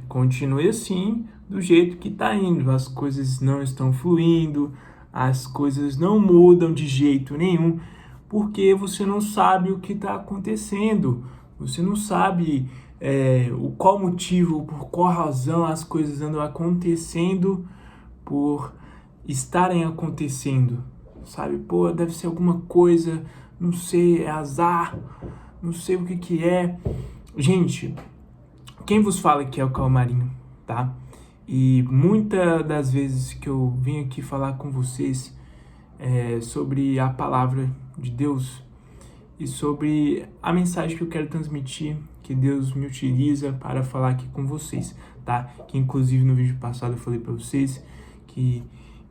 Continue assim, do jeito que tá indo. As coisas não estão fluindo, as coisas não mudam de jeito nenhum, porque você não sabe o que está acontecendo. Você não sabe o qual motivo, por qual razão as coisas andam acontecendo por estarem acontecendo, sabe? Pô, deve ser alguma coisa, não sei, é azar, não sei o que que é. Gente, quem vos fala aqui é o Calmarinho, tá? E muitas das vezes que eu vim aqui falar com vocês sobre a palavra de Deus e sobre a mensagem que eu quero transmitir, que Deus me utiliza para falar aqui com vocês, tá? Que inclusive no vídeo passado eu falei para vocês que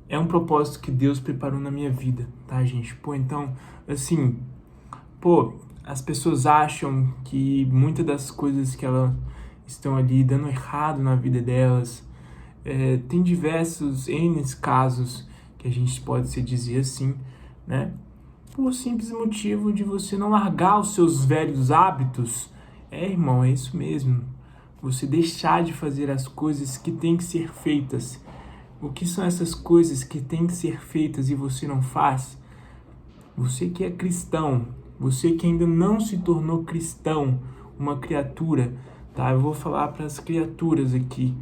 é um propósito que Deus preparou na minha vida, tá, gente? Então, assim, as pessoas acham que muitas das coisas que elas estão ali dando errado na vida delas, tem diversos N casos que a gente pode se dizer assim, né? Por simples motivo de você não largar os seus velhos hábitos. Irmão, é isso mesmo. Você deixar de fazer as coisas que têm que ser feitas. O que são essas coisas que têm que ser feitas e você não faz? Você que é cristão, você que ainda não se tornou cristão, uma criatura, tá? Eu vou falar para as criaturas aqui,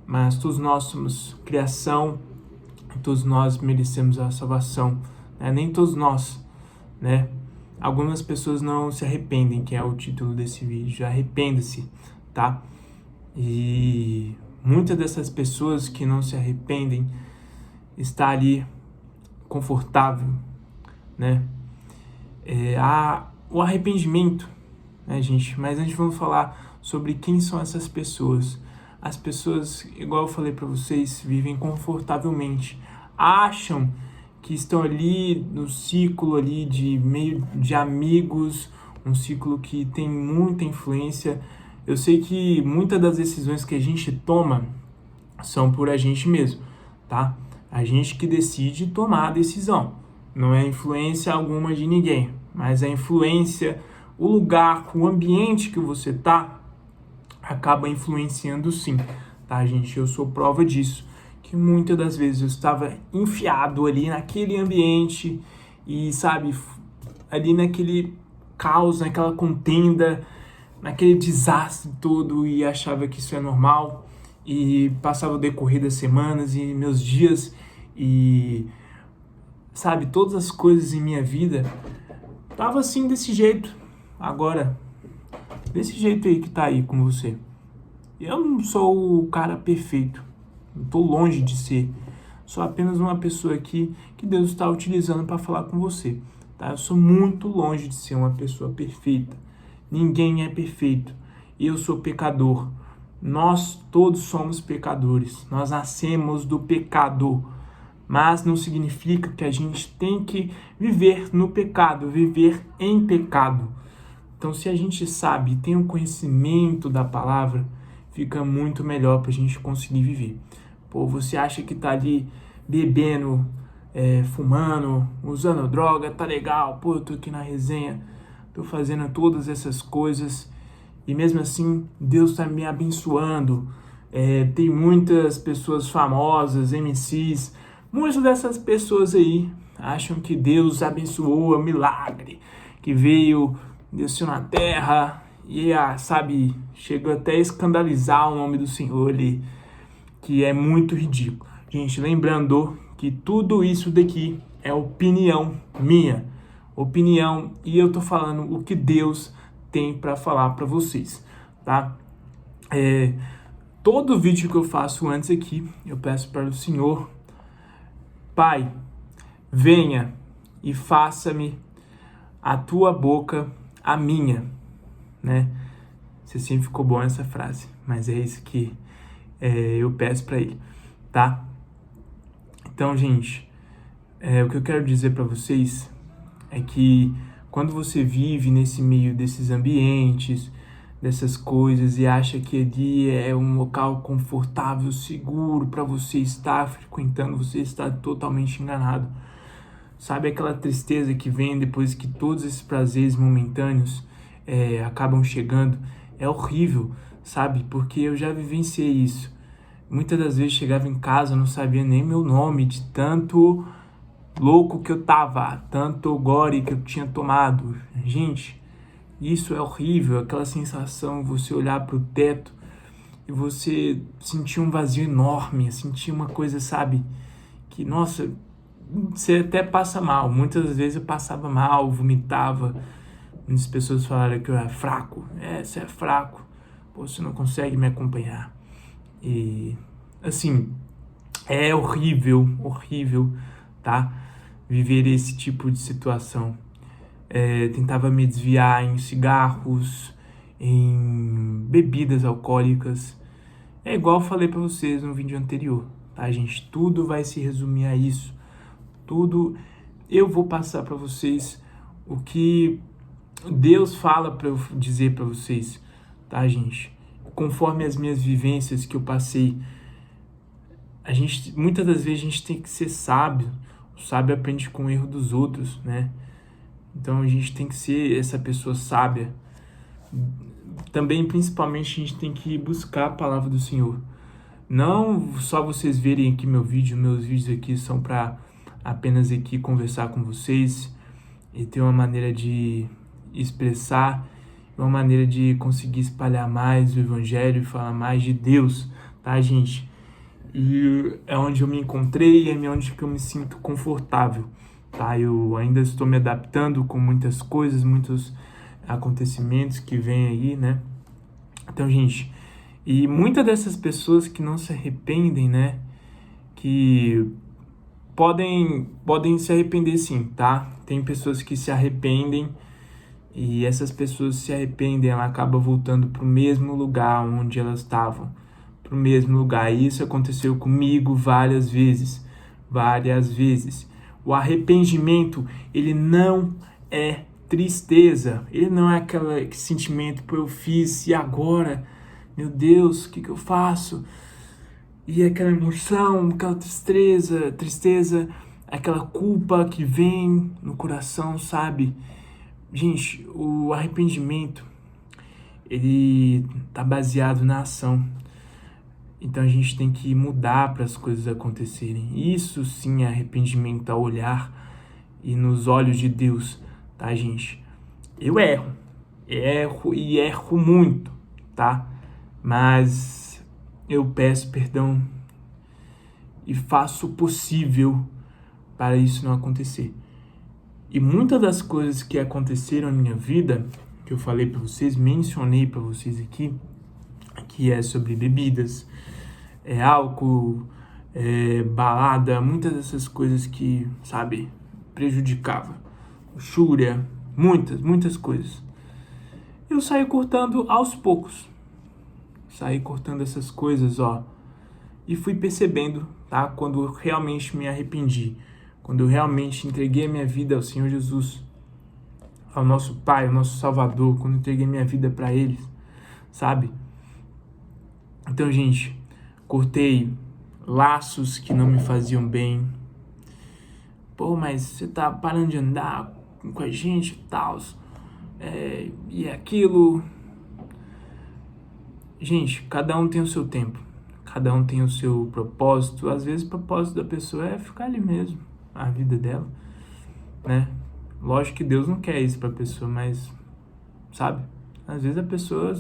mas todos nós somos criação, todos nós merecemos a salvação, né? Nem todos nós, né? Algumas pessoas não se arrependem, que é o título desse vídeo, arrependa-se, tá? E muitas dessas pessoas que não se arrependem está ali confortável, né? O arrependimento, né, gente? Mas antes vamos falar sobre quem são essas pessoas. As pessoas, igual eu falei para vocês, vivem confortavelmente, acham que estão ali no ciclo ali de meio de amigos, um ciclo que tem muita influência. Eu sei que muitas das decisões que a gente toma são por a gente mesmo, tá? A gente que decide tomar a decisão. Não é influência alguma de ninguém, mas a influência, o lugar, o ambiente que você tá, acaba influenciando sim, tá, gente? Eu sou prova disso, que muitas das vezes eu estava enfiado ali naquele ambiente e, sabe, ali naquele caos, naquela contenda, naquele desastre todo e achava que isso é normal e passava o decorrer das semanas e meus dias e, sabe, todas as coisas em minha vida tava assim, desse jeito. Agora, desse jeito aí que tá aí com você. Eu não sou o cara perfeito. Não tô longe de ser. Sou apenas uma pessoa aqui que Deus está utilizando para falar com você. Tá? Eu sou muito longe de ser uma pessoa perfeita. Ninguém é perfeito. Eu sou pecador. Nós todos somos pecadores. Nós nascemos do pecado. Mas não significa que a gente tem que viver no pecado, viver em pecado. Então, se a gente sabe, tem um conhecimento da palavra, fica muito melhor para a gente conseguir viver. Você acha que tá ali bebendo, fumando, usando droga, tá legal, eu tô aqui na resenha, tô fazendo todas essas coisas e mesmo assim Deus tá me abençoando. Tem muitas pessoas famosas, MCs, muitas dessas pessoas aí acham que Deus abençoou, é um milagre, que veio, desceu na terra e, sabe, chegou até a escandalizar o nome do Senhor ali, que é muito ridículo. Gente, lembrando que tudo isso daqui é opinião minha, opinião, e eu tô falando o que Deus tem para falar para vocês, tá? Todo vídeo que eu faço antes aqui, eu peço para o Senhor, Pai, venha e faça-me a tua boca a minha, né? Se sempre ficou bom essa frase, mas é isso que eu peço para ele, tá? Então, gente, o que eu quero dizer para vocês é que quando você vive nesse meio desses ambientes, dessas coisas e acha que ali é um local confortável, seguro para você estar frequentando, você está totalmente enganado. Sabe aquela tristeza que vem depois que todos esses prazeres momentâneos acabam chegando? É horrível, sabe? Porque eu já vivenciei isso. Muitas das vezes chegava em casa, não sabia nem meu nome, de tanto louco que eu tava, tanto gore que eu tinha tomado. Gente, isso é horrível, aquela sensação, você olhar pro teto e você sentir um vazio enorme, sentir uma coisa, sabe? Que, nossa, você até passa mal. Muitas das vezes eu passava mal, vomitava. Muitas pessoas falaram que eu era fraco. Você é fraco. Pô, você não consegue me acompanhar. E, assim, é horrível, horrível, tá? Viver esse tipo de situação. Tentava me desviar em cigarros, em bebidas alcoólicas. É igual eu falei pra vocês no vídeo anterior, tá, gente? Tudo vai se resumir a isso. Tudo eu vou passar pra vocês o que Deus fala pra eu dizer pra vocês, tá, gente? Conforme as minhas vivências que eu passei, muitas das vezes a gente tem que ser sábio. O sábio aprende com o erro dos outros, né? Então a gente tem que ser essa pessoa sábia. Também, principalmente, a gente tem que buscar a palavra do Senhor. Não só vocês verem aqui meus vídeos aqui são para apenas aqui conversar com vocês e ter uma maneira de expressar, uma maneira de conseguir espalhar mais o Evangelho e falar mais de Deus, tá, gente? E é onde eu me encontrei, é onde que eu me sinto confortável, tá? Eu ainda estou me adaptando com muitas coisas, muitos acontecimentos que vêm aí, né? Então, gente, e muitas dessas pessoas que não se arrependem, né? Que podem se arrepender sim, tá? Tem pessoas que se arrependem e essas pessoas se arrependem, ela acaba voltando para o mesmo lugar onde elas estavam, para o mesmo lugar. E isso aconteceu comigo várias vezes. O arrependimento, ele não é tristeza, ele não é aquele sentimento, pô, eu fiz e agora, meu Deus, o que eu faço? E aquela emoção, aquela tristeza, aquela culpa que vem no coração, sabe? Gente, o arrependimento, ele tá baseado na ação. Então a gente tem que mudar para as coisas acontecerem. Isso sim é arrependimento ao olhar e nos olhos de Deus, tá, gente? Eu erro e erro muito, tá? Mas eu peço perdão e faço o possível para isso não acontecer. E muitas das coisas que aconteceram na minha vida, que eu falei para vocês, mencionei para vocês aqui, que é sobre bebidas, álcool, balada, muitas dessas coisas que, sabe, prejudicava. Luxúria, muitas coisas. Eu saí cortando aos poucos. Saí cortando essas coisas, ó. E fui percebendo, tá? Quando eu realmente me arrependi. Quando eu realmente entreguei a minha vida ao Senhor Jesus, ao nosso Pai, ao nosso Salvador, quando eu entreguei minha vida para Ele, sabe? Então, gente, cortei laços que não me faziam bem. Pô, mas você tá parando de andar com a gente e tal, e aquilo. Gente, cada um tem o seu tempo, cada um tem o seu propósito. Às vezes o propósito da pessoa é ficar ali mesmo, a vida dela, né? Lógico que Deus não quer isso pra pessoa, mas, sabe? Às vezes a pessoa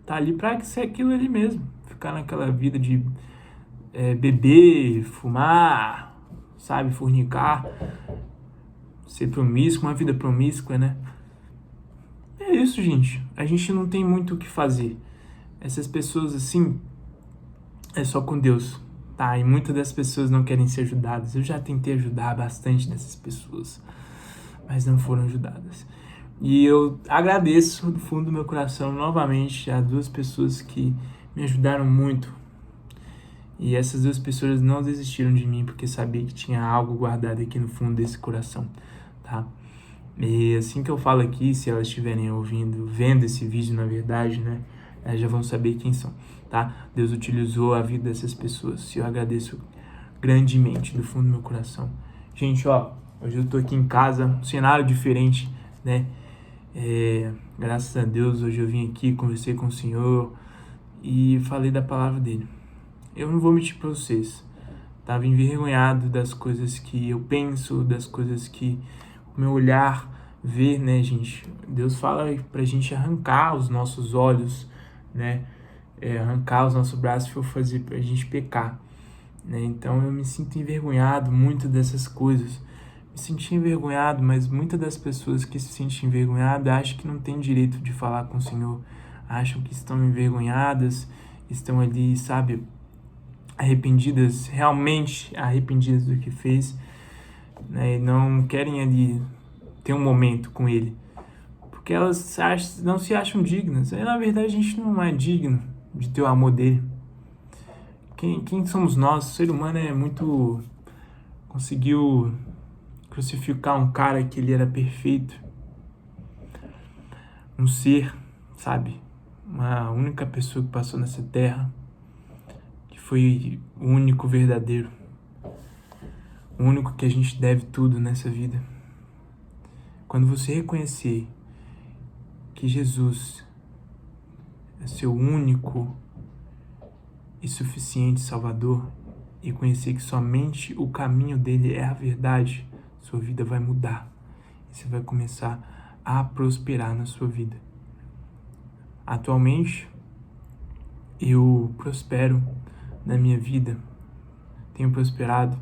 tá ali pra ser aquilo ali mesmo, ficar naquela vida de beber, fumar, sabe? Fornicar, ser promíscuo, uma vida promíscua, né? É isso, gente. A gente não tem muito o que fazer. Essas pessoas, assim, é só com Deus, tá? E muitas das pessoas não querem ser ajudadas. Eu já tentei ajudar bastante dessas pessoas, mas não foram ajudadas. E eu agradeço do fundo do meu coração novamente a duas pessoas que me ajudaram muito. E essas duas pessoas não desistiram de mim porque sabia que tinha algo guardado aqui no fundo desse coração, tá? E assim que eu falo aqui, se elas estiverem vendo esse vídeo, na verdade, né? Elas já vão saber quem são, tá? Deus utilizou a vida dessas pessoas e eu agradeço grandemente do fundo do meu coração. Gente, ó, hoje eu tô aqui em casa, um cenário diferente, né? Graças a Deus, hoje eu vim aqui, conversei com o Senhor, e falei da palavra dele. Eu não vou mentir para vocês. Estava envergonhado das coisas que eu penso, das coisas que o meu olhar vê, né, gente? Deus fala pra gente arrancar os nossos olhos, né? Arrancar os nossos braços para fazer pra gente pecar, né? Então eu me sinto envergonhado muito dessas coisas. Me senti envergonhado, mas muitas das pessoas que se sentem envergonhadas acham que não tem direito de falar com o Senhor. Acham que estão envergonhadas, estão ali, sabe, arrependidas, realmente arrependidas do que fez, né, e não querem ali ter um momento com Ele, porque elas não se acham dignas. Na verdade, a gente não é digno de ter o amor dele. Quem somos nós? O ser humano conseguiu crucificar um cara que ele era perfeito, um ser, sabe, uma única pessoa que passou nessa terra, que foi o único verdadeiro, o único que a gente deve tudo nessa vida. Quando você reconhecer que Jesus é seu único e suficiente Salvador, e conhecer que somente o caminho dele é a verdade, sua vida vai mudar. E você vai começar a prosperar na sua vida. Atualmente, eu prospero na minha vida, tenho prosperado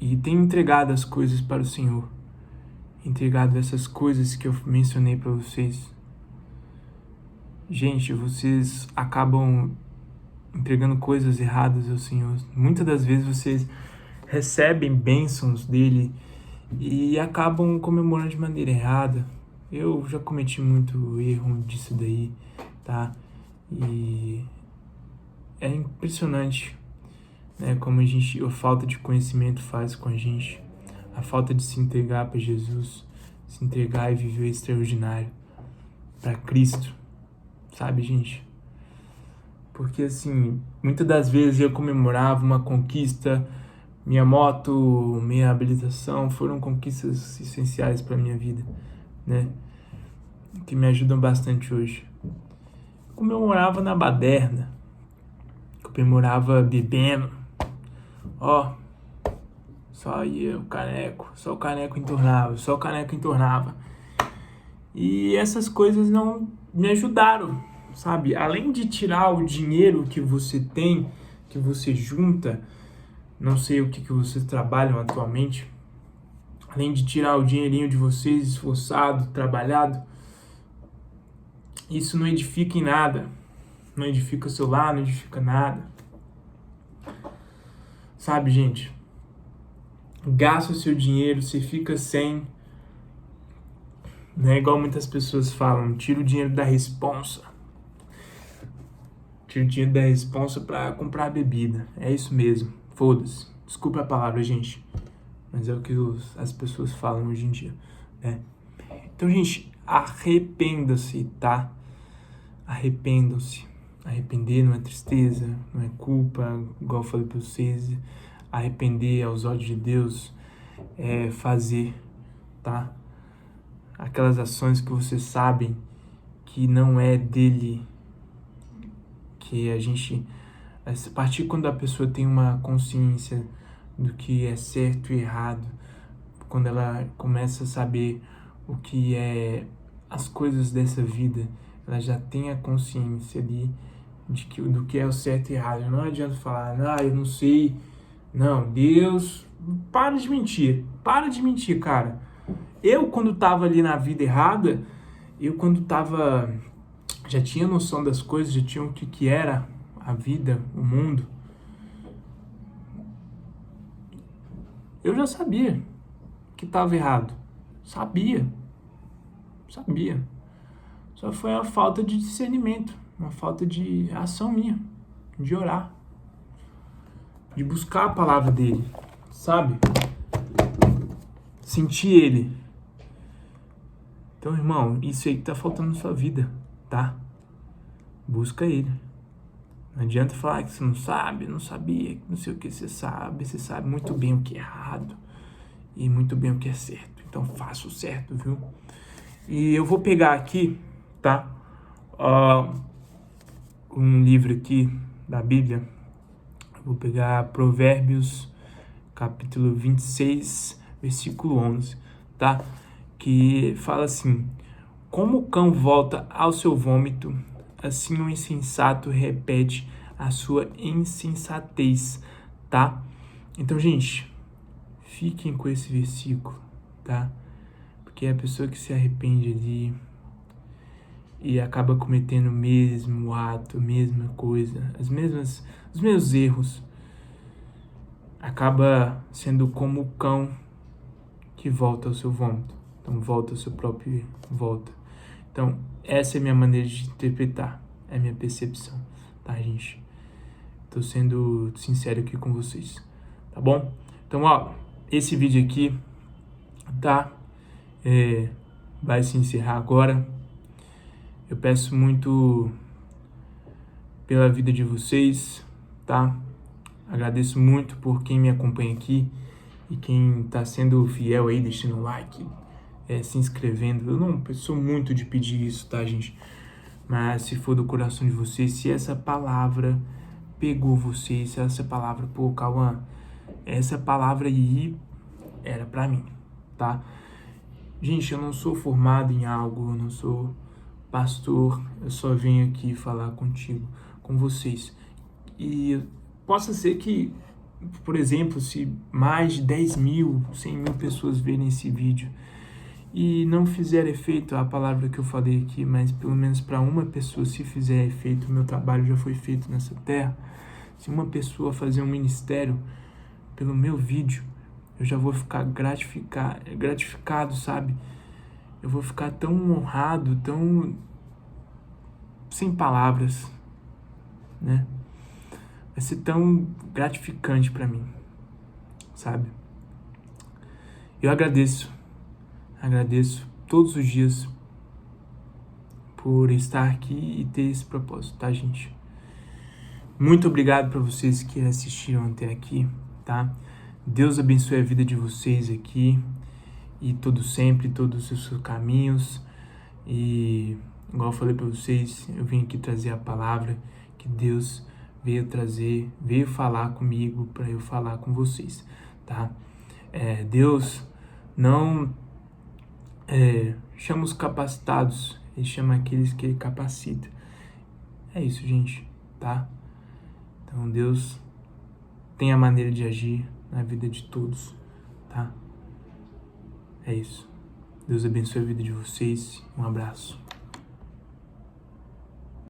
e tenho entregado as coisas para o Senhor. Entregado essas coisas que eu mencionei para vocês. Gente, vocês acabam entregando coisas erradas ao Senhor. Muitas das vezes vocês recebem bênçãos dele e acabam comemorando de maneira errada. Eu já cometi muito erro disso daí, tá? E é impressionante, né, como a falta de conhecimento faz com a gente. A falta de se entregar para Jesus, se entregar e viver extraordinário para Cristo, sabe, gente? Porque, assim, muitas das vezes eu comemorava uma conquista, minha moto, minha habilitação, foram conquistas essenciais para minha vida, né? Que me ajudam bastante hoje. Comemorava na baderna, comemorava bebendo, só ia só o caneco entornava. E essas coisas não me ajudaram, sabe? Além de tirar o dinheiro que você tem, que você junta, não sei o que vocês trabalham atualmente, além de tirar o dinheirinho de vocês, esforçado, trabalhado, isso não edifica em nada. Não edifica o seu lar, não edifica nada. Sabe, gente? Gasta o seu dinheiro, você fica sem. Não é igual muitas pessoas falam, tira o dinheiro da responsa. Tira o dinheiro da responsa pra comprar bebida. É isso mesmo, foda-se. Desculpa a palavra, gente. Mas é o que as pessoas falam hoje em dia, né? Então, gente, arrependa-se, tá? Arrependam-se. Arrepender não é tristeza, não é culpa, igual eu falei pra vocês. Arrepender aos olhos de Deus é fazer, tá? Aquelas ações que vocês sabem que não é dele, que a gente... A partir quando a pessoa tem uma consciência do que é certo e errado, quando ela começa a saber o que é as coisas dessa vida, ela já tem a consciência ali do que é o certo e errado. Não adianta falar, eu não sei. Não, Deus, para de mentir, cara. Eu, quando tava ali na vida errada, já tinha noção das coisas, já tinha o que era a vida, o mundo. Eu já sabia que tava errado. Sabia. Só foi a falta de discernimento, uma falta de ação minha, de orar, de buscar a palavra dele, sabe? Sentir ele. Então, irmão, isso aí que tá faltando na sua vida, tá? Busca ele. Não adianta falar que você não sabe, não sabia, não sei o que você sabe muito bem o que é errado e muito bem o que é certo. Então, faça o certo, viu? E eu vou pegar aqui, tá? um livro aqui da Bíblia. Vou pegar Provérbios, capítulo 26, versículo 11, tá? Que fala assim: como o cão volta ao seu vômito, assim o insensato repete a sua insensatez, tá? Então, gente, fiquem com esse versículo, tá? Porque é a pessoa que se arrepende ali e acaba cometendo o mesmo ato, a mesma coisa, os mesmos erros, acaba sendo como o cão que volta ao seu vômito. Então, volta ao seu próprio volta. Então, essa é a minha maneira de interpretar, é a minha percepção, tá, gente? Tô sendo sincero aqui com vocês, tá bom? Então, ó, esse vídeo aqui, tá? Vai se encerrar agora. Eu peço muito pela vida de vocês, tá? Agradeço muito por quem me acompanha aqui e quem tá sendo fiel aí, deixando like, se inscrevendo. Eu não sou muito de pedir isso, tá, gente? Mas se for do coração de vocês, se essa palavra pegou vocês, se essa palavra, pô, Cauã, essa palavra aí era pra mim, tá? Gente, eu não sou formado em algo, eu não sou pastor, eu só venho aqui falar contigo, com vocês. E possa ser que, por exemplo, se mais de 10 mil, 100 mil pessoas verem esse vídeo e não fizer efeito a palavra que eu falei aqui, mas pelo menos para uma pessoa, se fizer efeito, o meu trabalho já foi feito nessa terra. Se uma pessoa fazer um ministério pelo meu vídeo, eu já vou ficar gratificado, sabe? Eu vou ficar tão honrado, tão sem palavras, né? Vai ser tão gratificante para mim, sabe? Eu agradeço todos os dias por estar aqui e ter esse propósito, tá, gente? Muito obrigado para vocês que assistiram até aqui, tá? Deus abençoe a vida de vocês aqui e todos os seus caminhos. E igual eu falei para vocês, eu vim aqui trazer a palavra que Deus veio falar comigo para eu falar com vocês, tá? Deus não chama os capacitados, Ele chama aqueles que Ele capacita. É isso, gente, tá? Então Deus tem a maneira de agir na vida de todos, tá? É isso. Deus abençoe a vida de vocês. Um abraço.